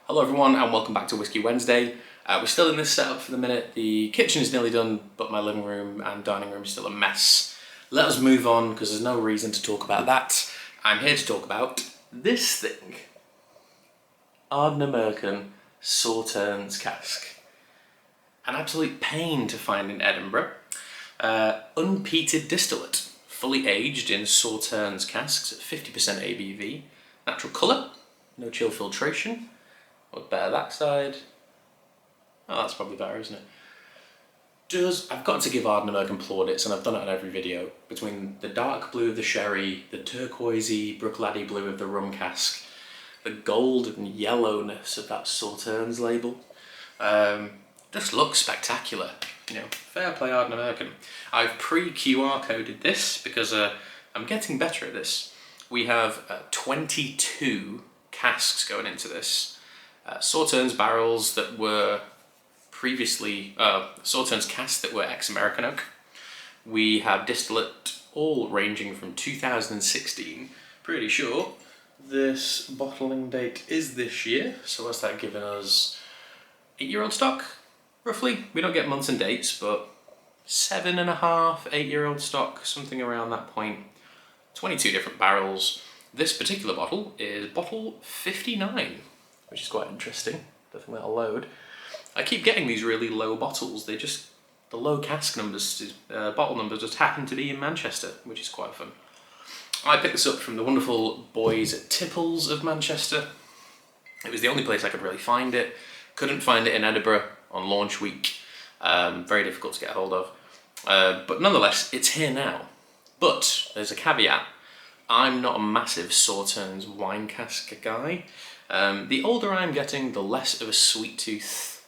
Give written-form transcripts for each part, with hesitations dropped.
Hello everyone and welcome back to Whisky Wednesday. We're still in this setup for the minute. The kitchen is nearly done, but my living room and dining room is still a mess. Let us move on because there's no reason to talk about that. I'm here to talk about this thing. Ardnamurchan Sauternes Cask. An absolute pain to find in Edinburgh. Unpeated distillate, fully aged in Sauternes casks at 50% ABV. Natural colour, no chill filtration. Look better that side. Oh, that's probably better, isn't it? I've got to give Ardnamurchan plaudits, and I've done it on every video, between the dark blue of the sherry, the turquoisey Bruichladdich blue of the rum cask, the gold and yellowness of that Sauternes label. Just looks spectacular. You know, fair play Ardnamurchan. I've pre-QR coded this because I'm getting better at this. We have 22 casks going into this. Sauternes barrels that were previously, Sauternes casks that were ex-American oak. We have distillate all ranging from 2016. Pretty sure this bottling date is this year, so what's that giving us? 8-year-old stock, roughly. We don't get months and dates, but 7.5, 8-year-old stock, something around that point. 22 different barrels. This particular bottle is bottle 59. Which is quite interesting. Don't think that'll load. I keep getting these really low bottles. The low cask numbers, bottle numbers just happen to be in Manchester, which is quite fun. I picked this up from the wonderful boys at Tipples of Manchester. It was the only place I could really find it. Couldn't find it in Edinburgh on launch week. Very difficult to get a hold of. But nonetheless, it's here now. But there's a caveat. I'm not a massive Sauternes wine cask guy. The older I'm getting, the less of a sweet tooth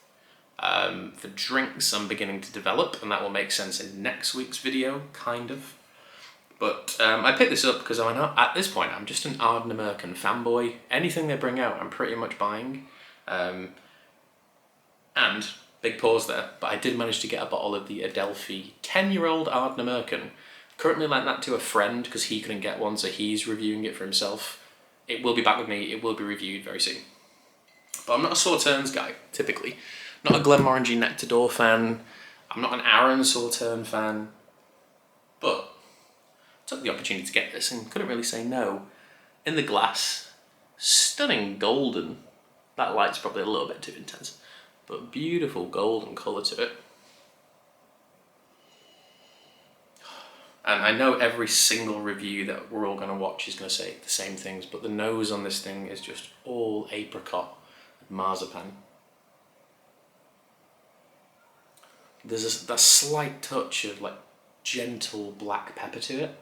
for drinks I'm beginning to develop, and that will make sense in next week's video, kind of. But I picked this up because at this point I'm just an Ardnamurchan fanboy. Anything they bring out, I'm pretty much buying. And big pause there, but I did manage to get a bottle of the Adelphi 10-year-old Ardnamurchan. Currently lent that to a friend because he couldn't get one, so he's reviewing it for himself. It will be back with me, it will be reviewed very soon. But I'm not a Sauternes guy, typically. Not a Glenmorangie Nectar d'Or fan. I'm not an Aaron Sauternes fan. But I took the opportunity to get this and couldn't really say no. In the glass, stunning golden. That light's probably a little bit too intense. But beautiful golden colour to it. And I know every single review that we're all going to watch is going to say the same things, but the nose on this thing is just all apricot and marzipan. There's that slight touch of like gentle black pepper to it.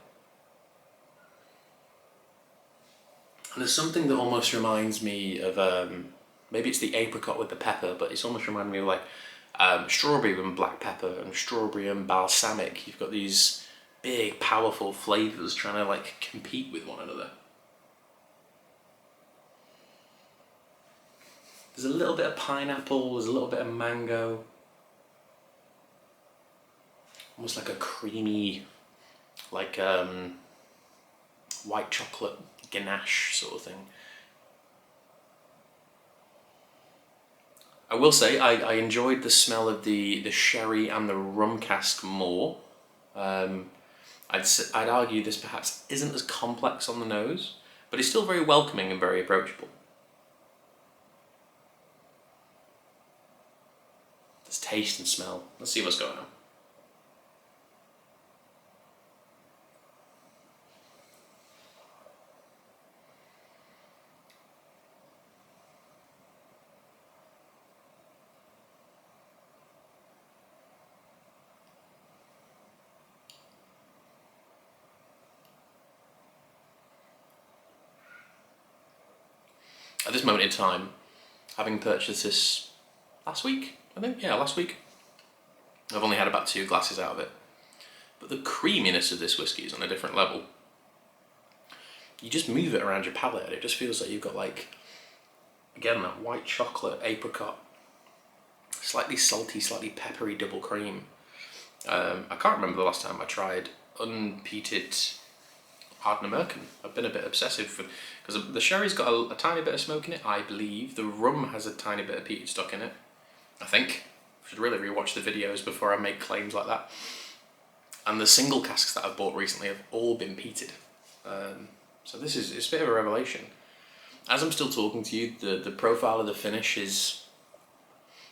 And there's something that almost reminds me of, maybe it's the apricot with the pepper, but it's almost reminding me of like strawberry and black pepper and strawberry and balsamic. You've got these big, powerful flavours trying to like compete with one another. There's a little bit of pineapple, there's a little bit of mango. Almost like a creamy, like white chocolate ganache sort of thing. I will say I enjoyed the smell of the sherry and the rum cask more. I'd argue this perhaps isn't as complex on the nose, but it's still very welcoming and very approachable. Let's taste and smell. Let's see what's going on. At this moment in time, having purchased this last week, I think, yeah, last week, I've only had about 2 glasses out of it. But the creaminess of this whiskey is on a different level. You just move it around your palate and it just feels like you've got like, again, that white chocolate, apricot, slightly salty, slightly peppery double cream. I can't remember the last time I tried unpeated Ardnamurchan. I've been a bit obsessive because the sherry's got a tiny bit of smoke in it, I believe. The rum has a tiny bit of peated stock in it, I think. I should really rewatch the videos before I make claims like that. And the single casks that I've bought recently have all been peated. So it's a bit of a revelation. As I'm still talking to you, the profile of the finish is...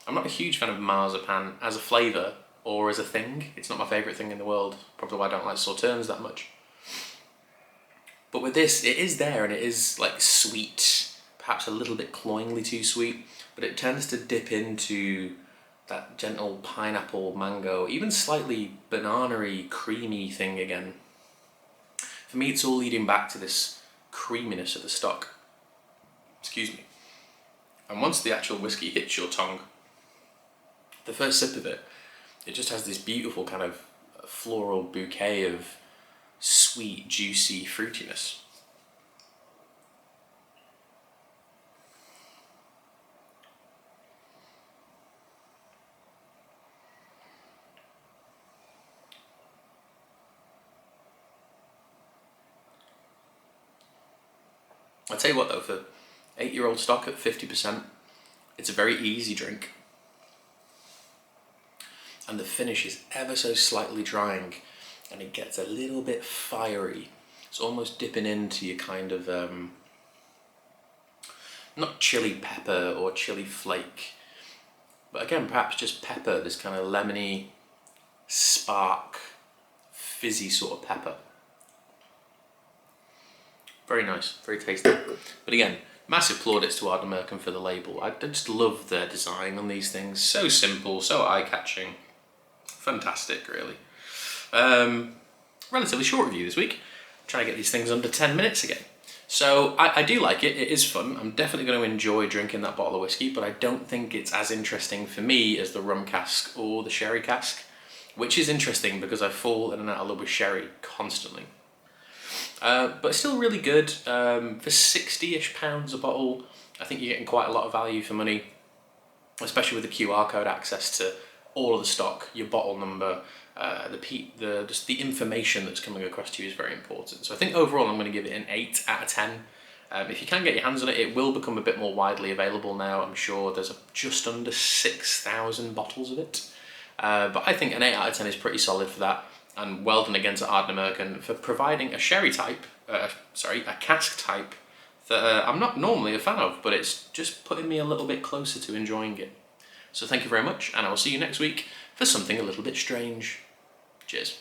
I'm not a huge fan of marzipan as a flavour or as a thing. It's not my favourite thing in the world. Probably why I don't like Sauternes that much. But with this, it is there, and it is like sweet, perhaps a little bit cloyingly too sweet, but it tends to dip into that gentle pineapple, mango, even slightly banana-y, creamy thing again. For me, it's all leading back to this creaminess of the stock. Excuse me. And once the actual whiskey hits your tongue, the first sip of it, it just has this beautiful kind of floral bouquet of sweet, juicy fruitiness. I'll tell you what though, for 8-year-old stock at 50%, it's a very easy drink. And the finish is ever so slightly drying, and it gets a little bit fiery. It's almost dipping into your kind of, not chili pepper or chili flake, but again, perhaps just pepper, this kind of lemony, spark, fizzy sort of pepper. Very nice, very tasty. But again, massive plaudits to Ardnamurchan for the label. I just love their design on these things. So simple, so eye-catching. Fantastic, really. Relatively short review this week. Trying to get these things under 10 minutes again. So I do like it, it is fun. I'm definitely going to enjoy drinking that bottle of whiskey, but I don't think it's as interesting for me as the rum cask or the sherry cask, which is interesting because I fall in and out of love with sherry constantly. But still really good. For 60-ish pounds a bottle, I think you're getting quite a lot of value for money, especially with the QR code access to all of the stock, your bottle number, just the information that's coming across to you is very important. So I think overall I'm going to give it an 8 out of 10. If you can get your hands on it, it will become a bit more widely available now. I'm sure there's just under 6,000 bottles of it. But I think an 8 out of 10 is pretty solid for that. And well done again to Ardnamurchan for providing a sherry type, a cask type that I'm not normally a fan of, but it's just putting me a little bit closer to enjoying it. So thank you very much, and I will see you next week for something a little bit strange. Cheers.